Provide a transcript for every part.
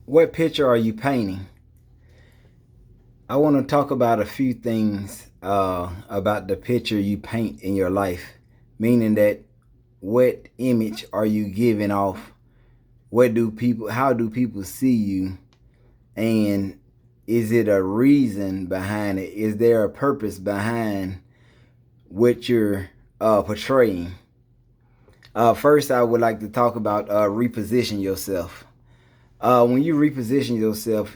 What picture are you painting? I want to talk about a few things about the picture you paint in your life, meaning that what image are you giving off? How do people see you? And is it a reason behind it? Is there a purpose behind what you're portraying? First, I would like to talk about reposition yourself. When you reposition yourself,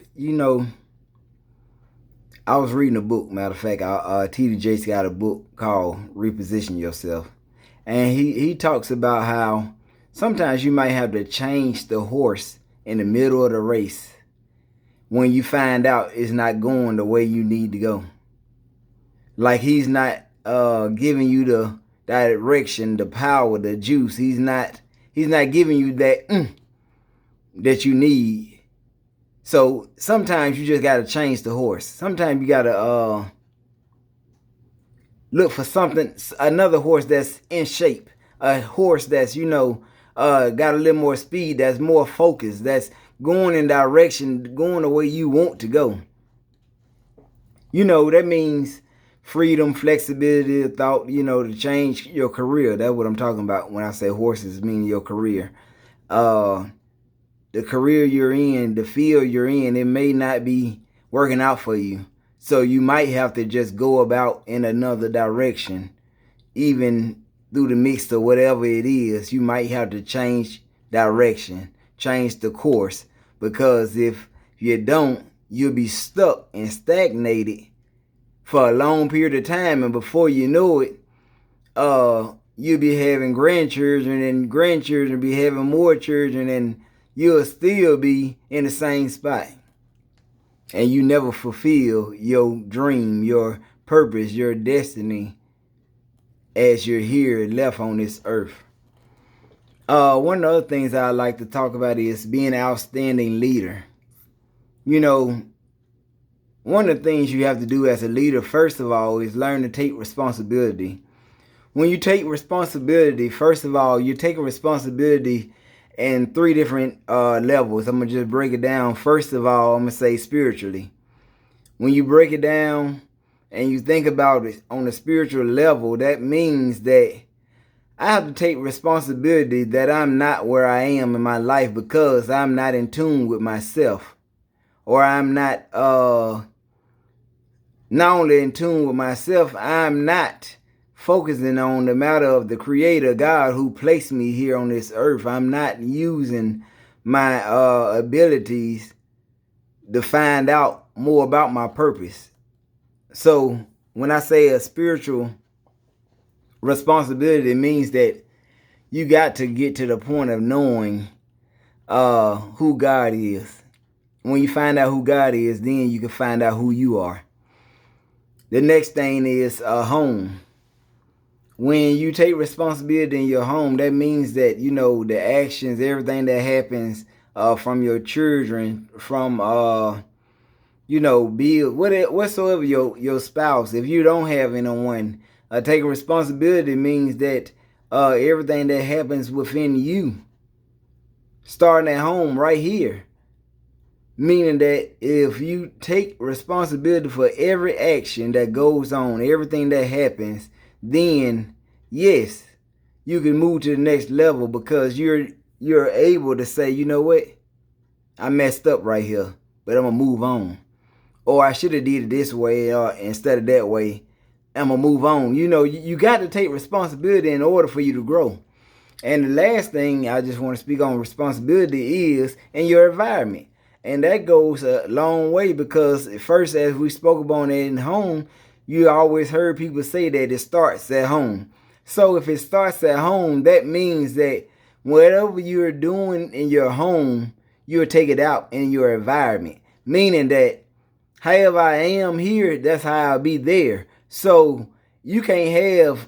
I was reading a book. Matter of fact, T.D. Jakes got a book called Reposition Yourself. And he talks about how sometimes you might have to change the horse in the middle of the race when you find out it's not going the way you need to go. Like he's not giving you the direction, the power, the juice. He's not giving you that you need. So sometimes you just gotta change the horse. Sometimes you gotta look for another horse that's in shape, a horse that's got a little more speed, that's more focused, that's going in direction, going the way you want to go. That means freedom, flexibility, thought. To change your career. That's what I'm talking about when I say horses, meaning your career. The career you're in, the field you're in, it may not be working out for you. So you might have to just go about in another direction. Even through the mix of whatever it is, you might have to change direction, change the course. Because if you don't, you'll be stuck and stagnated for a long period of time. And before you know it, you'll be having grandchildren, and grandchildren be having more children, and you'll still be in the same spot. And you never fulfill your dream, your purpose, your destiny as you're here left on this earth. One of the other things I like to talk about is being an outstanding leader. One of the things you have to do as a leader, first of all, is learn to take responsibility. When you take responsibility, first of all, you're taking responsibility in three different levels. I'm going to just break it down. First of all, I'm going to say spiritually. When you break it down and you think about it on a spiritual level, that means that I have to take responsibility that I'm not where I am in my life because I'm not in tune with myself. Or I'm not only in tune with myself, I'm not focusing on the matter of the Creator God who placed me here on this earth. I'm not using my abilities to find out more about my purpose. So when I say a spiritual responsibility, it means that you got to get to the point of knowing who God is. When you find out who God is, then you can find out who you are. The next thing is home. When you take responsibility in your home, that means that, the actions, everything that happens from your children, from, whatsoever your spouse, if you don't have anyone, taking responsibility means that everything that happens within you, starting at home right here, meaning that if you take responsibility for every action that goes on, everything that happens, then yes, you can move to the next level because you're able to say, you know what, I messed up right here, but I'm gonna move on. Or I should have did it this way instead of that way. I'm gonna move on. You got to take responsibility in order for you to grow. And the last thing I just want to speak on responsibility is in your environment. And that goes a long way because first, as we spoke about it in home, you always heard people say that it starts at home. So if it starts at home, that means that whatever you're doing in your home, you'll take it out in your environment. Meaning that however I am here, that's how I'll be there. So you can't have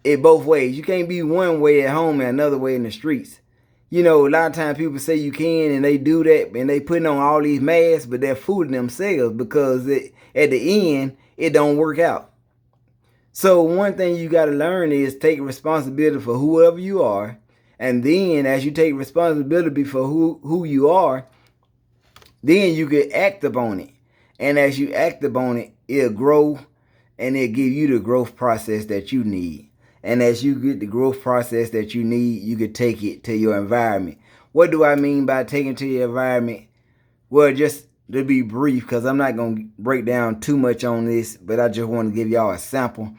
it both ways. You can't be one way at home and another way in the streets. A lot of times people say you can, and they do that, and they putting on all these masks, but they're fooling themselves because at the end, it don't work out. So one thing you got to learn is take responsibility for whoever you are. And then as you take responsibility for who you are, then you can act upon it. And as you act upon it, it'll grow and it'll give you the growth process that you need. And as you get the growth process that you need, you can take it to your environment. What do I mean by taking it to your environment? Well, just to be brief, because I'm not going to break down too much on this, but I just want to give y'all a sample.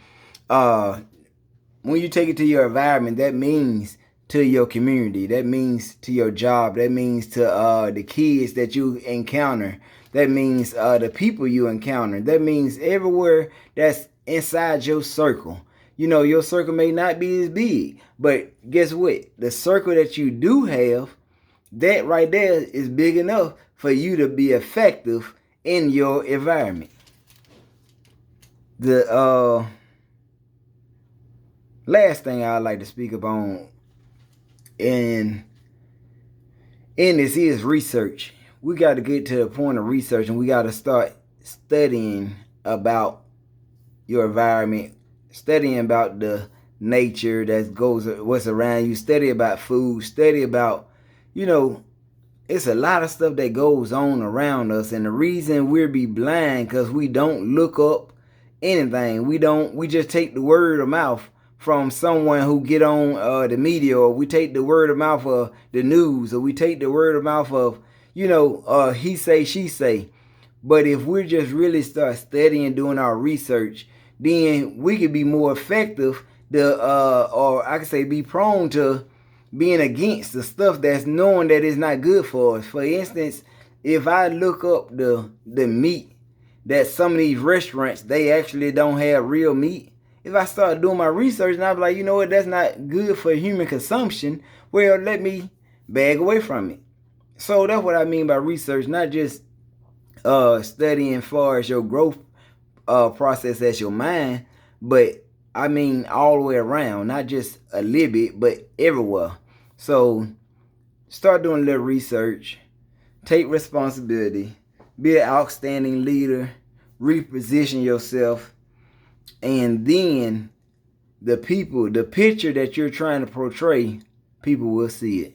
When you take it to your environment, that means to your community. That means to your job. That means to the kids that you encounter. That means the people you encounter. That means everywhere that's inside your circle. You know, your circle may not be as big, but guess what? The circle that you do have, that right there is big enough for you to be effective in your environment. The last thing I'd like to speak upon in this is research. We got to get to the point of research, and we got to start studying about your environment, studying about the nature that goes what's around you, study about food, study about, you know, it's a lot of stuff that goes on around us. And the reason we're be blind because we don't look up anything. We just take the word of mouth from someone who get on the media, or we take the word of mouth of the news, or we take the word of mouth of, you know, he say, she say. But if we just really start studying, doing our research, then we could be more effective or I could say be prone to being against the stuff that's knowing that it's not good for us. For instance, if I look up the meat that some of these restaurants, they actually don't have real meat. If I start doing my research and I'm like, you know what, that's not good for human consumption, well, let me bag away from it. So that's what I mean by research, not just studying as far as your growth process as your mind, but I mean all the way around, not just a little bit, but everywhere. So start doing a little research, take responsibility, be an outstanding leader, reposition yourself, and then the picture that you're trying to portray, people will see it.